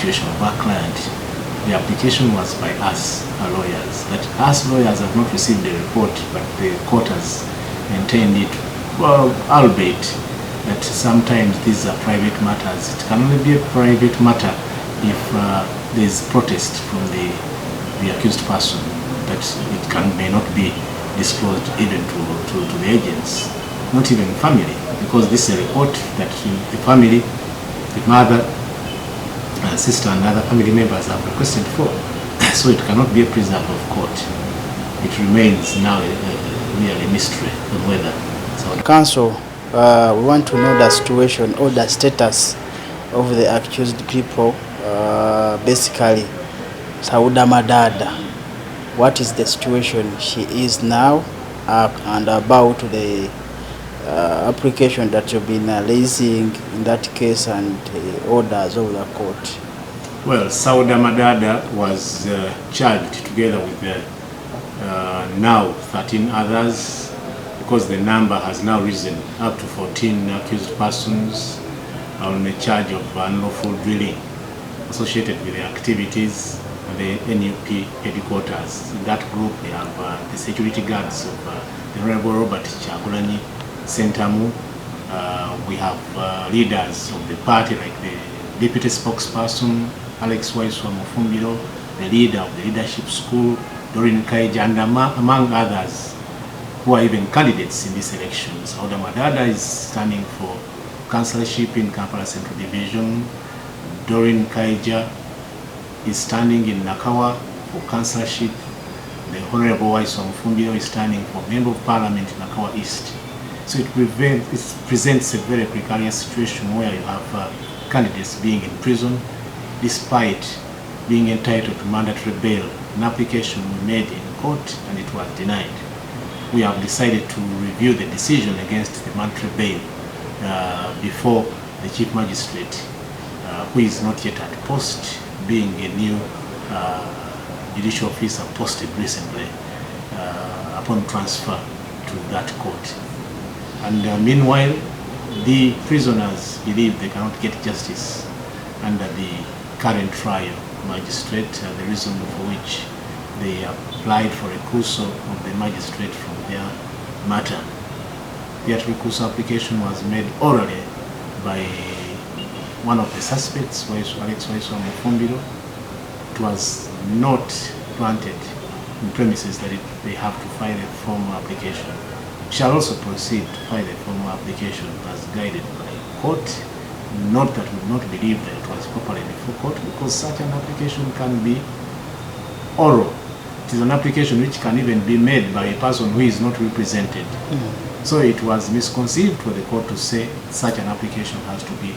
situation of our client, the application was by us, our lawyers, that us lawyers have not received the report, but the court has maintained it, well, albeit that sometimes these are private matters. It can only be a private matter if there is protest from the accused person, that it may not be disclosed even to the agents, not even family, because this is a report that the family, the mother, sister and other family members have requested for. So it cannot be a prisoner of court. It remains now really a mystery of whether. So Counsel, we want to know the situation or the status of the accused people, basically Sauda Madada. What is the situation she is now and about the application that you've been raising in that case and the orders of the court? Well, Sauda Madada was charged together with now 13 others, because the number has now risen up to 14 accused persons on the charge of unlawful drilling associated with the activities of the NUP headquarters. In that group, we have the security guards of the Honorable Robert Chagulanyi Sentamu. We have leaders of the party like the deputy spokesperson Alex Waiswa Mufumbiro, the leader of the leadership school Doreen Kaija, and among others who are even candidates in this election. Sauda Madada is standing for councillorship in Kampala Central Division. Doreen Kaija is standing in Nakawa for councillorship. The Honorable Waiswa Mufumbiro is standing for Member of Parliament in Nakawa East. So it presents a very precarious situation where you have candidates being in prison despite being entitled to mandatory bail. An application we made in court and it was denied. We have decided to review the decision against the mandatory bail before the Chief Magistrate, who is not yet at post, being a new judicial officer posted recently upon transfer to that court. And meanwhile, the prisoners believe they cannot get justice under the current trial magistrate, the reason for which they applied for recusal of the magistrate from their matter. That recusal application was made orally by one of the suspects, Alex Waiswa Mufumbiro. It was not granted in premises that they have to file a formal application. Shall also proceed to file a formal application as guided by court. Not that we not believe that it was properly before court, because such an application can be oral. It is an application which can even be made by a person who is not represented. So it was misconceived for the court to say such an application has to be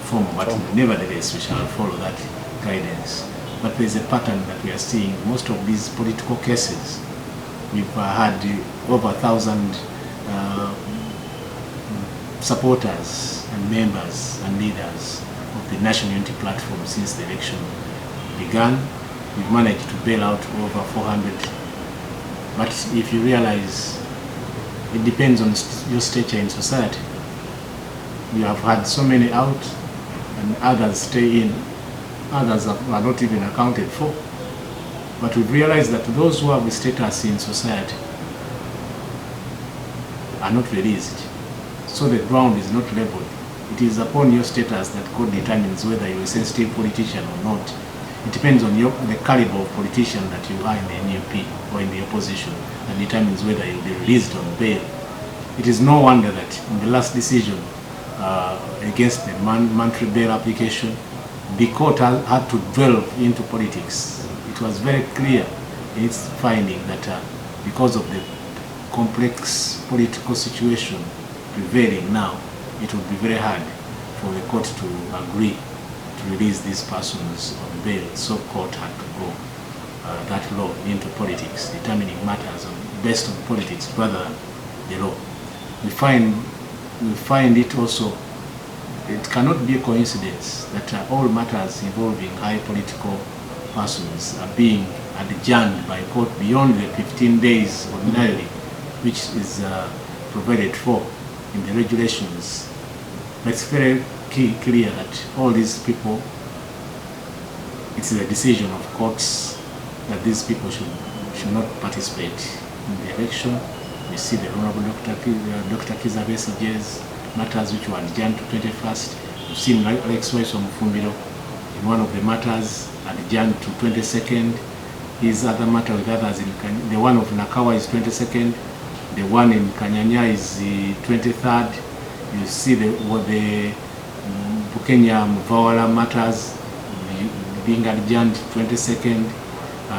formal, but nevertheless we shall follow that guidance. But there is a pattern that we are seeing. Most of these political cases, we've had over 1,000 supporters and members and leaders of the National Unity Platform since the election began. We've managed to bail out over 400. But if you realize, it depends on your stature in society. You have had so many out and others stay in. Others are not even accounted for. But we've realized that those who have the status in society are not released. So the ground is not leveled. It is upon your status that court determines whether you're a sensitive politician or not. It depends on the caliber of politician that you are in the NUP or in the opposition, and determines whether you'll be released on bail. It is no wonder that in the last decision against the mandatory bail application, the court had to delve into politics. It was very clear in its finding that because of the complex political situation prevailing now, it would be very hard for the court to agree to release these persons on bail. So court had to go that law into politics, determining matters based on politics rather than the law. We find it also, it cannot be a coincidence that all matters involving high political persons are being adjourned by court beyond the 15 days ordinarily, which is provided for in the regulations. But it's very clear that all these people it's a decision of courts that these people should not participate in the election. We see the Honorable Dr. Kizza Besigye's matters which were adjourned to 21st. We've seen Alex Mufumbiro in one of the matters adjourned to 22nd. His other matter with others, the one of Nakawa is 22nd, the one in Kanyanya is the 23rd. You see the Bukenya Mvawala matters being adjourned 22nd.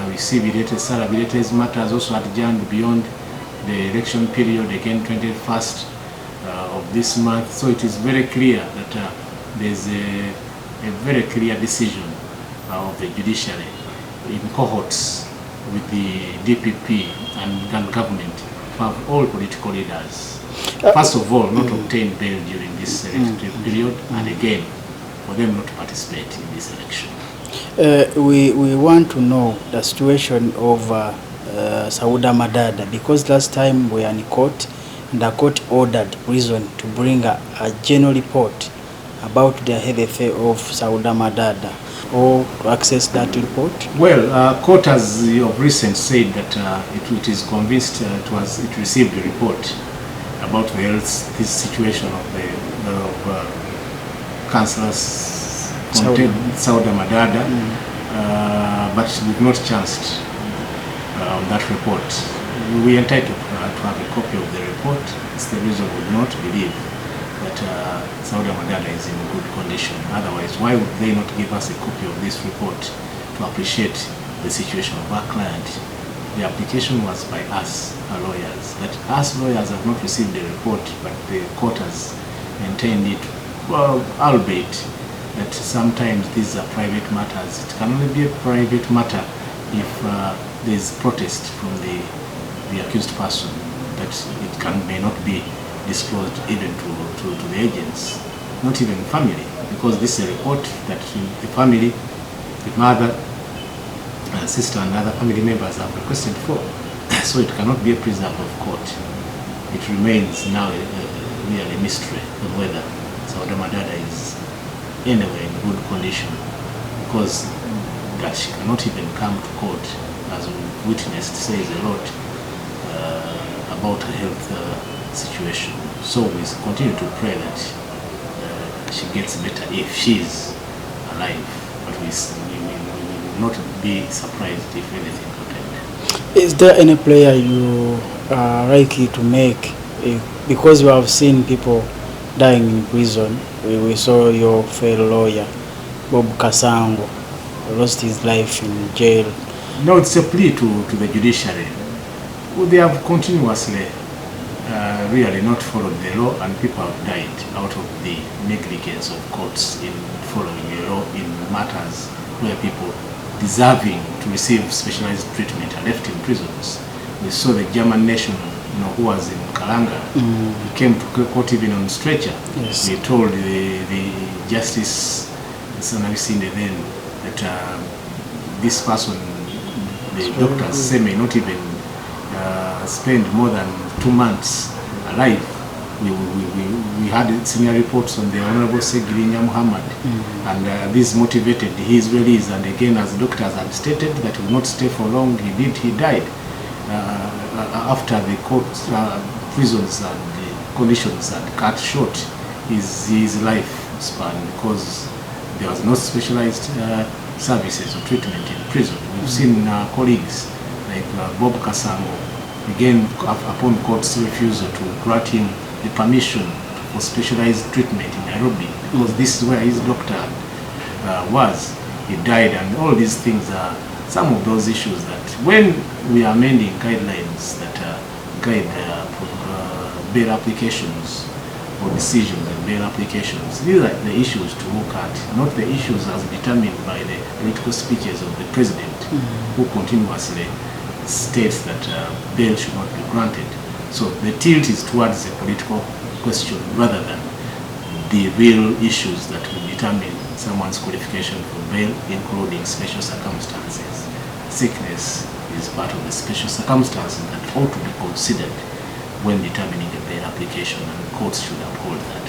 We see Sarah Bireeta's matters also adjourned beyond the election period, again 21st of this month. So it is very clear that there's a very clear decision of the judiciary in cohorts with the DPP and government to have all political leaders, first of all, not obtain bail during this electoral period, and again, for them not to participate in this election. We want to know the situation of Sauda Madada, because last time we were in court and the court ordered prison to bring a general report about the health of Sauda Madada, or to access that report. Well, court has of recent said that it is convinced it received a report about the health situation of Councillor Sauda Madada, but we've not chanced that report. We are entitled to have a copy of the report. It's the reason we do not believe that Sauda Madada is in good condition. Otherwise, why would they not give us a copy of this report to appreciate the situation of our client? The application was by us, our lawyers, that us lawyers have not received the report, but the court has maintained it, well, albeit that sometimes these are private matters. It can only be a private matter if there is protest from the accused person, that it may not be disclosed even to the agents, not even family, because this is a report that the family, the mother, sister and other family members have requested for. So it cannot be a preserve of court. It remains now really a mystery of whether Sauda Madada is anyway in good condition, because that she cannot even come to court, as we witnessed, says a lot about her health situation. So we continue to pray that she gets better if she is alive, but we will not be surprised if anything happened. Is there any player you are likely to make, because we have seen people dying in prison? We saw your fellow lawyer, Bob Kasango, lost his life in jail. No, it's a plea to the judiciary. They have continuously really not followed the law, and people have died out of the negligence of courts in following the law in matters where people deserving to receive specialized treatment are left in prisons. We saw the German national, who was in Kalanga, he came to court even on stretcher. Yes. They told the justice, then, that this person, the doctors say, may not even spend more than 2 months alive. We had senior reports on the Honorable Segirinya Muhammad, and this motivated his release. And again, as doctors had stated, that he would not stay for long. He died after the court prisons and the conditions had cut short his life span, because there was no specialized services or treatment in prison. We've seen colleagues like Bob Kasango, again, upon court's refusal to grant him the permission for specialized treatment in Nairobi, because this is where his doctor was, he died. And all these things are some of those issues that, when we are amending guidelines that guide bail applications or decisions and bail applications, these are the issues to look at, not the issues as determined by the political speeches of the president, who continuously states that bail should not be granted. So the tilt is towards a political question rather than the real issues that will determine someone's qualification for bail, including special circumstances. Sickness is part of the special circumstances that ought to be considered when determining a bail application, and courts should uphold that.